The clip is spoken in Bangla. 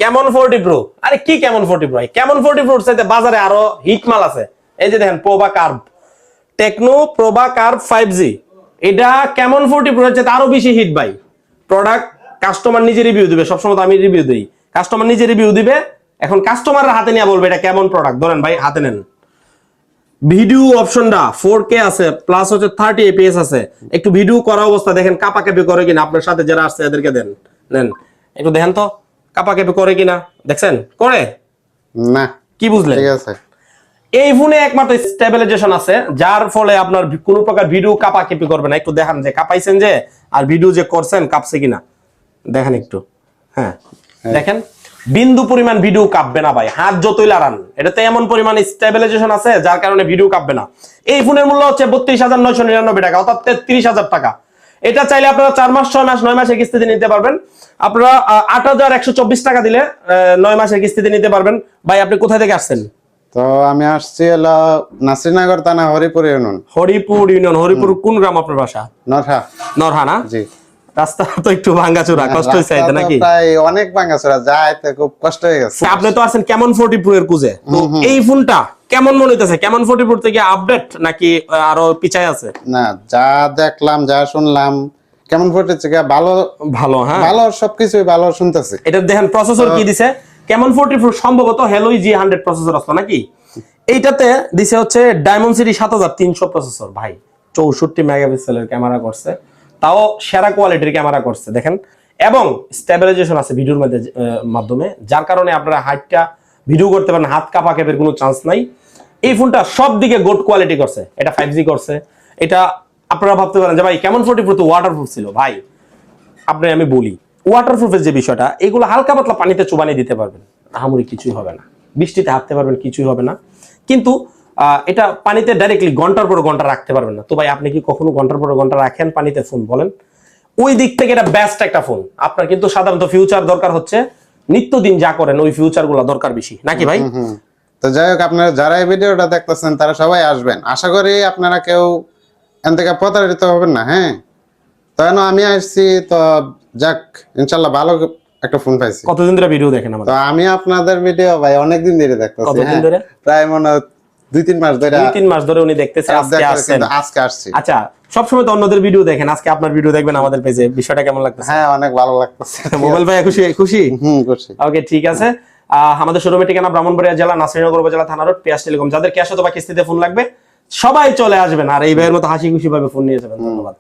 কেমন 40 প্রো। আরে কি কেমন 40 প্রো? কেমন 40 প্রোর চাইতে বাজারে আরো হিট মাল আছে। এই যে দেখেন প্রোবা কার্ভ, টেকনো প্রোবা কার্ভ 5G, এটা কেমন 40 প্রো চাইতে আরো বেশি হিট ভাই। প্রোডাক্ট কাস্টমার নিজে রিভিউ দিবে, সবসময় তো আমি রিভিউ দিই, কাস্টমার নিজে রিভিউ দিবে। এখন কাস্টমারের হাতে নিয়ে বলবে এটা কেমন প্রোডাক্ট। ধরেন ভাই হাতে নেন, ভিডিও অপশনটা 4K আছে, প্লাস হচ্ছে 30 fps আছে। একটু ভিডিও করা অবস্থা দেখেন কাপাকাপি করে কিনা, আপনার সাথে যারা আসছে এদেরকে দেন, নেন একটু দেখেন তো কাপাকাপি করে কিনা। দেখছেন করে না? কি বুঝলেন? ঠিক আছে। এই ফোনে একমাত্র স্টেবিলাইজেশন আছে, যার ফলে আপনার কোনো প্রকার ভিডিও কাপাকাপি করবে না। একটু দেখান যে কাঁপাইছেন যে, আর ভিডিও যে করছেন কাঁপছে কিনা দেখেন একটু। হ্যাঁ দেখেন বিন্দু পরিমাণ ভিডিও কাঁপবে না ভাই, হাত যতই লাড়ান। এটাতে এমন পরিমাণ স্টেবিলাইজেশন আছে যার কারণে ভিডিও কাঁপবে না। এই ফোনের মূল্য হচ্ছে 32,999 টাকা, অর্থাৎ 33,000 টাকা। এটা চাইলে আপনারা 4 মাস 6 মাস 9 মাসের কিস্তিতে নিতে পারবেন। আপনারা 8,124 টাকা দিলে 9 মাসের কিস্তিতে নিতে পারবেন। ভাই আপনি কোথা থেকে আসছেন? তো আমি আসছি হলো নাসিরনগর থানা, হরিপুর ইউনিয়ন। হরিপুর ইউনিয়ন। হরিপুর কোন গ্রাম আপনার বাসা? নরহা। নরহা না? জি। রাস্তা তো একটু ভাঙাচোরা, কষ্ট হইছে আইতে নাকি? প্রায় অনেক ভাঙাচোরা, যাইতে খুব কষ্ট হয়ে গেছে। আপনি তো আছেন কেমন 40 প্রো এর কুজে, তো এই ফোনটা কেমন মনে হইতেছে? কেমন 40 প্রো থেকে আপডেট নাকি আরো পিছায় আছে? না, যা দেখলাম যা শুনলাম কেমন ফুটেছে, ভালো ভালো। হ্যাঁ ভালো, সবকিছুই ভালো শুনতেছি। এটা দেখেন প্রসেসর কি দিছে, কেমন 40 প্রো সম্ভবত হেলোই G100 প্রসেসর আসলো নাকি? এইটাতে দিছে হচ্ছে ডায়মন্ড 7300 প্রসেসর ভাই, 64 মেগাপিক্সেলের ক্যামেরা করছে, তাও সেরা কোয়ালিটির ক্যামেরা করছে দেখেন। এবং স্টেবিলাইজেশন আছে ভিডিওর মাধ্যমে, যার কারণে আপনারা হাতটা ভিডিও করতে পারেন, হাত কাঁপাকাঁপির কোনো চান্স নাই। এই ফোনটা সব দিকে গুড কোয়ালিটি করছে, এটা 5G করছে। এটা আপনারা ভাবতে পারেন যে ভাই কেমন 40 প্রো তো ওয়াটারপ্রুফ ছিল। ভাই আপনি আমি বলি, ওয়াটারপ্রুফের যে বিষয়টা, এগুলো হালকা পাতলা পানিতে চুবানি দিতে পারবেন, আহামরি কিছুই হবে না। বৃষ্টিতে হাঁটতে পারবেন, কিছুই হবে না। কিন্তু এটা পানিতে ডাইরেক্টলি ঘন্টার পর ঘন্টা রাখতে পারবেন না। তো ভাই আপনি কি কখনো ঘন্টার পর ঘন্টা রাখেন পানিতে ফোন? বলেন। ওই দিক থেকে এটা বেস্ট একটা ফোন। আপনার কিন্তু সাধারণত ফিউচার দরকার হচ্ছে, নিত্যদিন যা করেন ওই ফিউচার গুলো দরকার বেশি নাকি ভাই? তো যাই হোক, আপনারা যারা এই ভিডিওটা দেখতেছেন তারা সবাই আসবেন, আশা করি আপনারা কেউ এখান থেকে প্রতারিত হবেন না। হ্যাঁ, তো আমি আসছি, তো যাক ইনশাল্লাহ ভালো একটা ফোন পাইছি। কতদিন ধরে ভিডিও দেখেন আমাদের? তো আমি আপনাদের ভিডিও ভাই অনেকদিন ধরে দেখতেছি। কতদিন ধরে? প্রায় মনে হয় 2-3 মাস ধরে। 2-3 মাস ধরে উনি দেখতেছে, আজকে আসছেন। আজকে আসছি। আচ্ছা, সবসময় তো অন্যদের ভিডিও দেখেন, আজকে আপনার ভিডিও দেখবেন আমাদের পেজে, বিষয়টা কেমন লাগতেছে? হ্যাঁ, অনেক ভালো লাগতেছে। মোবাইল ভাই খুশি? খুশি? খুশি। ওকে ঠিক আছে। আমাদের শোরুমের ঠিকানা ব্রাহ্মণবাড়িয়া জেলা, নাসিরনগর উপজেলা, থানা রোড, পেঁয়াজ টেলিকম। যাদের ক্যাশ অথবা কিস্তিতে ফোন লাগবে সবাই চলে আসবেন, আর এই ভাইয়ের মতো হাসি খুশি ভাবে ফোন নিয়ে যাবেন। ধন্যবাদ।